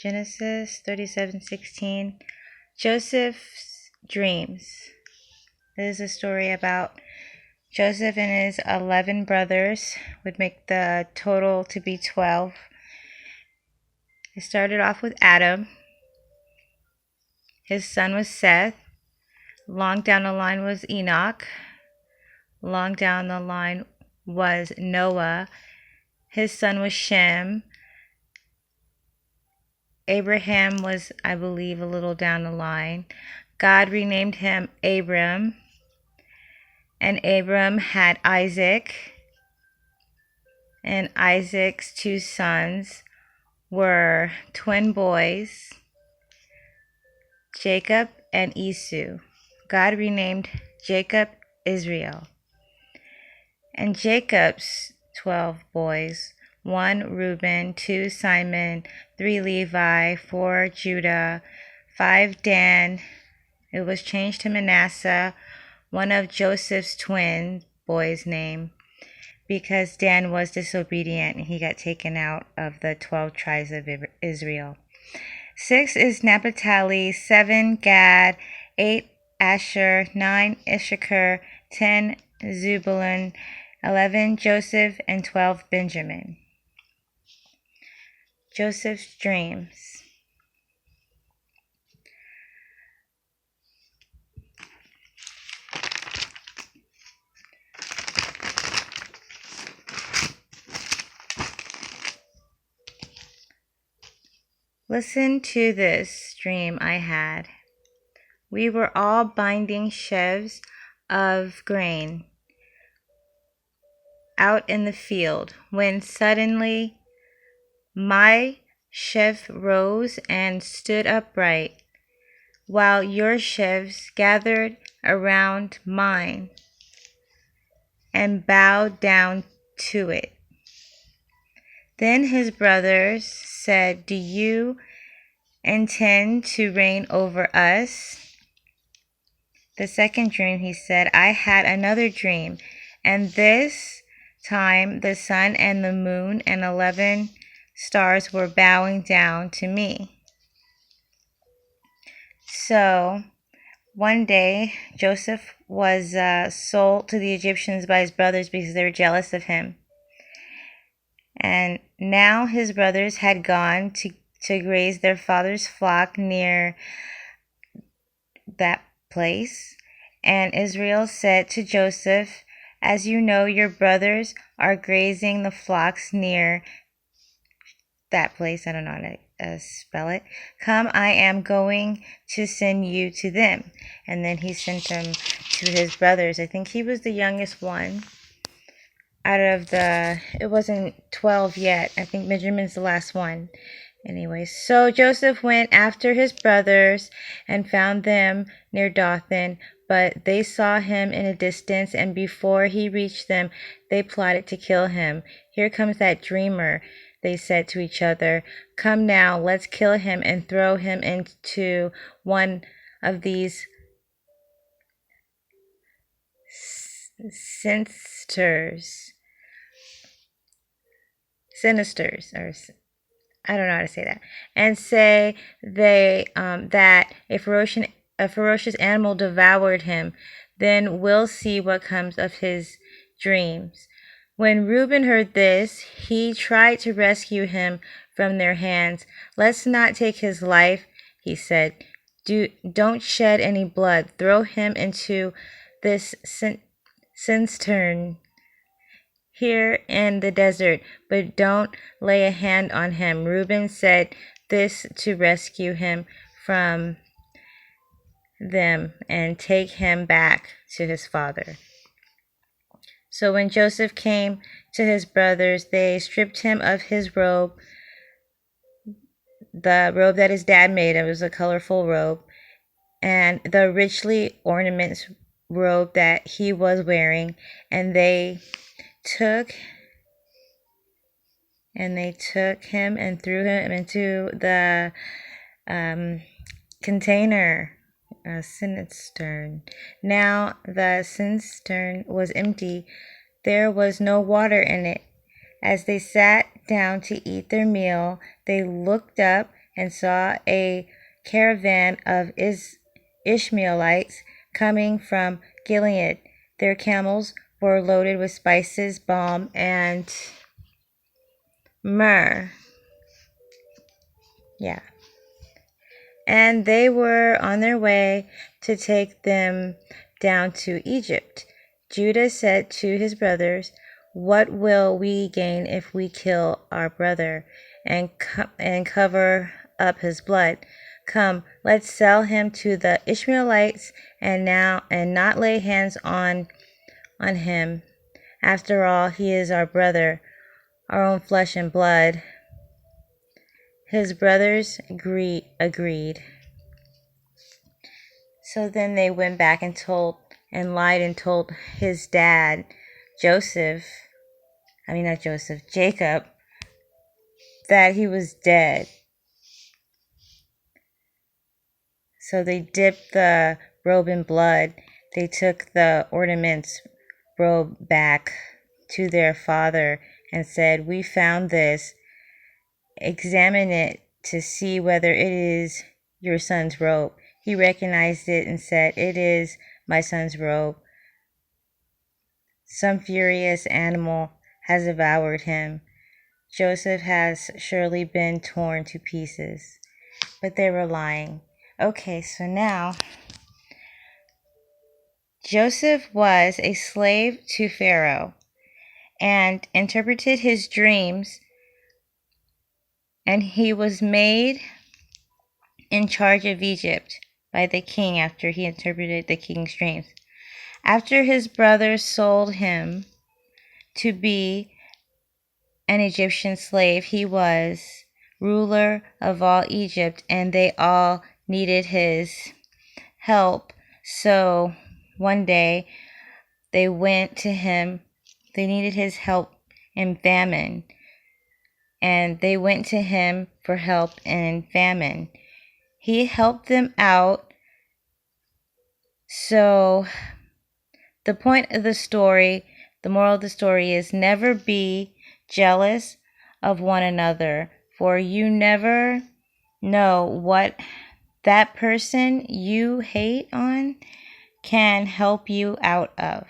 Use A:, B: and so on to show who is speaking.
A: Genesis 37:16. Joseph's dreams. This is a story about Joseph and his 11 brothers, would make the total to be 12. It started off with Adam. His son was Seth. Long down the line was Enoch. Long down the line was Noah. His son was Shem. Abraham was, I believe, a little down the line. God renamed him Abram. And Abram had Isaac. And Isaac's two sons were twin boys, Jacob and Esau. God renamed Jacob Israel. And Jacob's 12 boys, 1 Reuben, 2 Simon, 3 Levi, 4 Judah, 5 Dan. It was changed to Manasseh, one of Joseph's twin boys' name, because Dan was disobedient and he got taken out of the 12 tribes of Israel. 6 is Naphtali, 7 Gad, 8 Asher, 9 Issachar, 10 Zebulun, 11 Joseph, and 12 Benjamin. Joseph's dreams. Listen to this dream I had. We were all binding sheaves of grain out in the field when suddenly my sheaf rose and stood upright, while your sheaves gathered around mine and bowed down to it. Then his brothers said, "Do you intend to reign over us?" The second dream, he said, "I had another dream, and this time the sun and the moon and 11 stars were bowing down to me." So one day Joseph was sold to the Egyptians by his brothers because they were jealous of him. And now his brothers had gone to graze their father's flock near that place. And Israel said to Joseph, "As you know, your brothers are grazing the flocks near that place." I don't know how to spell it. "Come, I am going to send you to them." And then he sent them to his brothers. I think he was the youngest one out of it wasn't 12 yet. I think Benjamin's the last one. Anyway, so Joseph went after his brothers and found them near Dothan, but they saw him in a distance, and before he reached them, they plotted to kill him. "Here comes that dreamer," they said to each other. "Come now, let's kill him and throw him into one of these sinisters, or I don't know how to say that, and say that a ferocious animal devoured him. Then we'll see what comes of his dreams." When Reuben heard this, he tried to rescue him from their hands. "Let's not take his life," he said. Don't shed any blood. Throw him into this cistern here in the desert, but don't lay a hand on him." Reuben said this to rescue him from them and take him back to his father. So when Joseph came to his brothers, they stripped him of his robe, the robe that his dad made. It was a colorful robe, and the richly ornamented robe that he was wearing, and they took him and threw him into the container, cistern. Now the cistern was empty. There was no water in it. As they sat down to eat their meal, they looked up and saw a caravan of Ishmaelites coming from Gilead. Their camels were loaded with spices, balm, and myrrh. Yeah. And they were on their way to take them down to Egypt. Judah said to his brothers, "What will we gain if we kill our brother and cover up his blood? Come, let's sell him to the Ishmaelites and not lay hands on him. After all, he is our brother, our own flesh and blood." His brothers agreed. So then they went back and lied and told his dad, Jacob, that he was dead. So they dipped the robe in blood. They took the ornaments robe back to their father and said, "We found this. Examine it to see whether it is your son's robe." He recognized it and said, "It is my son's robe. Some furious animal has devoured him. Joseph has surely been torn to pieces." But they were lying. Okay, so now Joseph was a slave to Pharaoh and interpreted his dreams, and he was made in charge of Egypt by the king after he interpreted the king's dreams. After his brothers sold him to be an Egyptian slave, he was ruler of all Egypt, and they all needed his help. So one day they went to him. They needed his help in famine, and they went to him for help in famine. He helped them out. So the point of the story, the moral of the story is never be jealous of one another, for you never know what that person you hate on can help you out of.